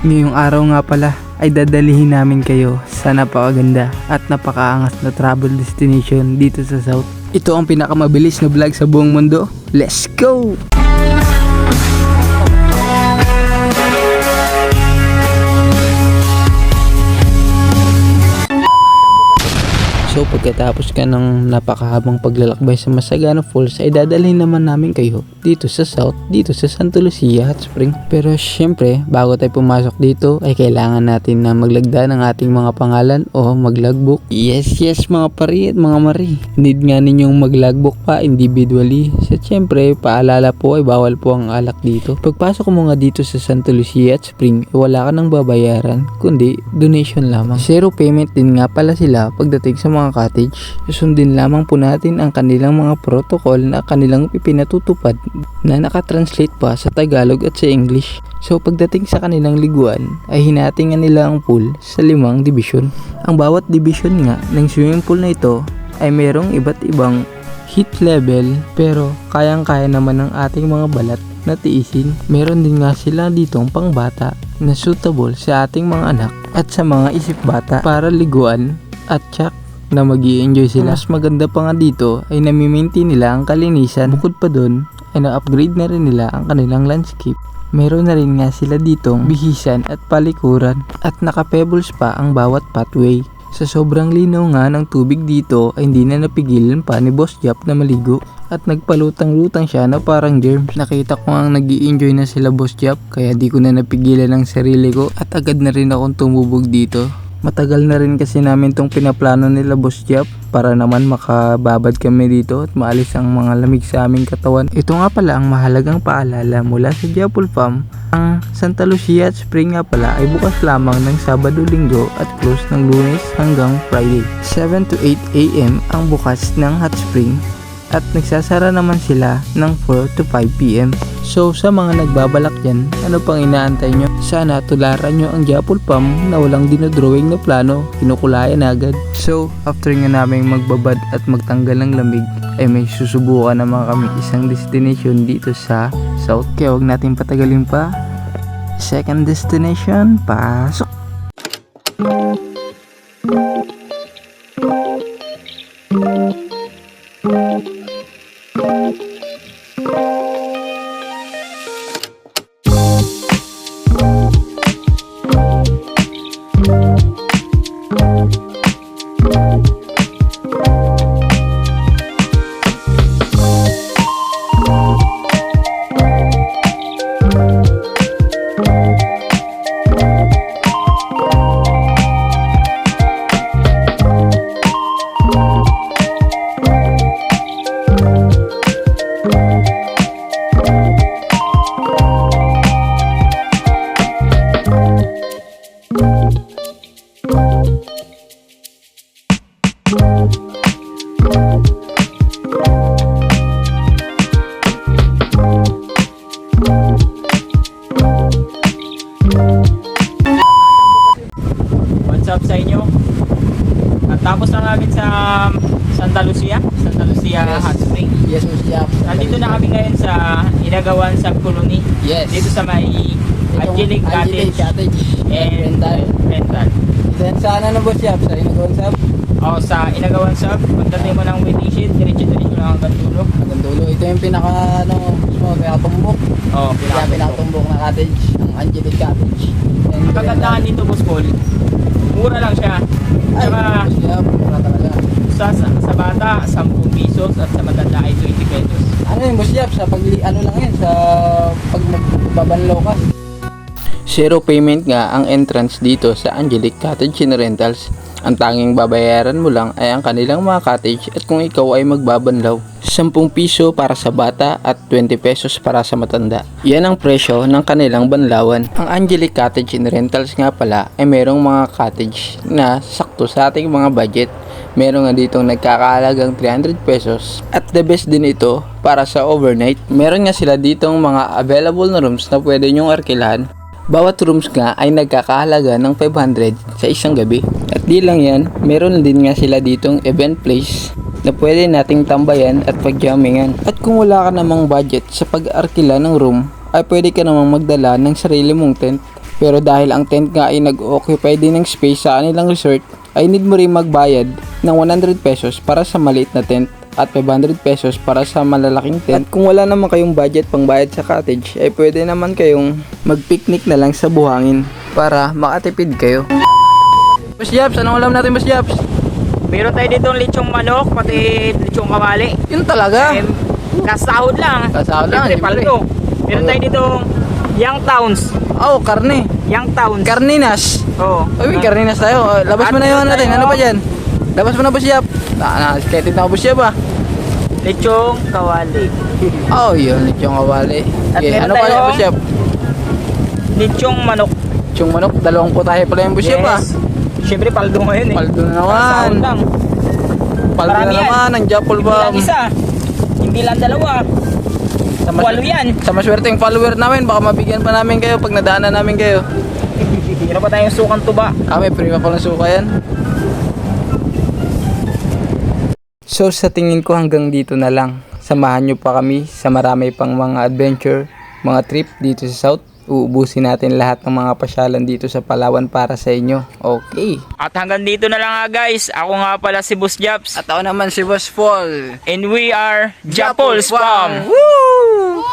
Ngayong araw nga pala ay dadalihin namin kayo sa napakaganda at napakaangas na travel destination dito sa South. Ito ang pinakamabilis na vlog sa buong mundo. Let's go! So pagkatapos ka ng napakahabang paglalakbay sa Masagana Falls ay dadalhin naman namin kayo dito sa South, dito sa Santa Lucia Hot Spring. Pero syempre bago tayo pumasok dito ay kailangan natin na maglagda ng ating mga pangalan o maglogbook. Yes mga pari at mga mari, need nga ninyong maglogbook pa individually. Sa syempre paalala po ay bawal po ang alak dito. Pagpasok mo nga dito sa Santa Lucia Hot Spring ay wala ka nang babayaran kundi donation lamang. Zero payment din nga pala sila pagdating sa mga cottage. Susundin lamang po natin ang kanilang mga protocol na kanilang ipinatutupad na nakatranslate pa sa Tagalog at sa English. So pagdating sa kanilang liguan ay hinatingan nila ang pool sa 5 division. Ang bawat division nga ng swimming pool na ito ay merong iba't ibang heat level pero kayang-kaya naman ng ating mga balat na tiisin. Meron din nga sila ditong pangbata na suitable sa ating mga anak at sa mga isip bata para liguan at tsak na mag-i-enjoy sila. Mas maganda pa nga dito ay nami-maintain nila ang kalinisan. Bukod pa dun ay na-upgrade na rin nila ang kanilang landscape. Meron na rin nga sila ditong bihisan at palikuran at naka-pebbles pa ang bawat pathway. Sa sobrang linaw nga ng tubig dito ay hindi na napigilan pa ni Boss Jap na maligo at nagpalutang-lutang siya na parang germs. Nakita ko nga nag-i-enjoy na sila Boss Jap kaya di ko na napigilan ang sarili ko at agad na rin akong tumubog dito. Matagal na rin kasi namin tong pinaplano nila Boss Jap para naman makababad kami dito at maalis ang mga lamig sa aming katawan. Ito nga pala ang mahalagang paalala mula sa Japul Farm. Ang Santa Lucia Hot Spring nga pala ay bukas lamang ng Sabado-Linggo at close ng Lunes hanggang Friday. 7 to 8 AM ang bukas ng Hot Spring at nagsasara naman sila ng 4 to 5 PM. So sa mga nagbabalak dyan, ano pang inaantay nyo? Sana tularan nyo ang Japul Farm na walang dinodrawing na plano, kinukulayan agad. So after nga namin magbabad at magtanggal ng lamig, ay may susubukan naman kami isang destination dito sa South. Kaya huwag natin patagalin pa. Second destination, pasok! What's up sa inyo? Natapos na namin sa Santa Lucia Hot Spring. Yes, Boss Jap. Nandito na kami ngayon sa Inagawan Sub-Colony. Yes. Dito sa may Angelic Cottage and Rental. Then sana na Boss Jap sa Inagawan Sub? O sa Inagawan Sub, pagdating mo ng waiting shed, diretso lang hanggang dulo. Hanggang dulo. Ito yung pinakatumbok. O, Pinakatumbok na cottage, ang Angelic Cottage. Ang kagandahan dito, Boss Paul, mura lang siya. Ay, Saka Boss Jap, mura talaga. sa bata, 10 pesos at sa matanda ay 20 pesos. Ano yung Boss Jap, sa ano lang yan, sa pag magbabanlaw ka. Zero payment nga ang entrance dito sa Angelic Cottage and Rentals. Ang tanging babayaran mo lang ay ang kanilang mga cottage at kung ikaw ay magbabanlaw. 10 piso para sa bata at 20 pesos para sa matanda. Yan ang presyo ng kanilang banlawan. Ang Angelic Cottage and Rentals nga pala ay merong mga cottage na sakto sa ating mga budget. Meron nga ditong nagkakahalagang 300 pesos at the best din ito para sa overnight. Meron nga sila ditong mga available na rooms na pwede nyong arkilahan. Bawat rooms nga ay nagkakahalaga ng 500 sa isang gabi. At di lang yan, meron din nga sila ditong event place na pwede nating tambayan at pagjamingan. At kung wala ka namang budget sa pag-arkila ng room, ay pwede ka namang magdala ng sarili mong tent. Pero dahil ang tent nga ay nag-occupy din ng space sa kanilang resort, ay need mo rin magbayad ng 100 pesos para sa maliit na tent at 500 pesos para sa malalaking tent. At kung wala naman kayong budget pang bayad sa cottage, ay pwede naman kayong mag-picnic na lang sa buhangin para makatipid kayo. Boss Japs, anong alam natin Boss Japs? Meron tayo dito lechong manok, pati lechong kawali. Yun talaga. Kasahod lang. Kasahod lang, Siyempre, siyempre. paldo. Meron tayo dito Young Towns. Oh, karne. Young Towns. Karninas. Oo. Uy, karninas tayo. Labas mo na yung natin. Ano pa dyan? Labas mo na Boss Japs. Sketted na ako Boss Japs ah. Lechong kawali. Oh, yun. Lechong kawali. At Okay, meron ano pa tayo- yan Boss Japs? Lechong manok. Lechong manok. Dalawang putahe pala yung Boss Japs ah. Siyempre, paldo ngayon eh. Paldo na naman. Kasahod lang. Paldo na Marami yan. naman. Ang Japol Hindi ba? lang isa. Hindi lang dalawa. Walo yan. Sa maswerteng follower namin, baka mabigyan pa namin kayo pag nadaanan namin kayo. Meron pa tayong sukang tuba. May prima pa ng suka yan. So sa tingin ko hanggang dito na lang. Samahan nyo pa kami sa marami pang mga adventure, mga trip dito sa South. Uubusin natin lahat ng mga pasyalan dito sa Palawan para sa inyo. Okay. At hanggang dito na lang nga guys. Ako nga pala si Boss Japs. At ako naman si Boss Paul. And we are Japol Spam. Woo!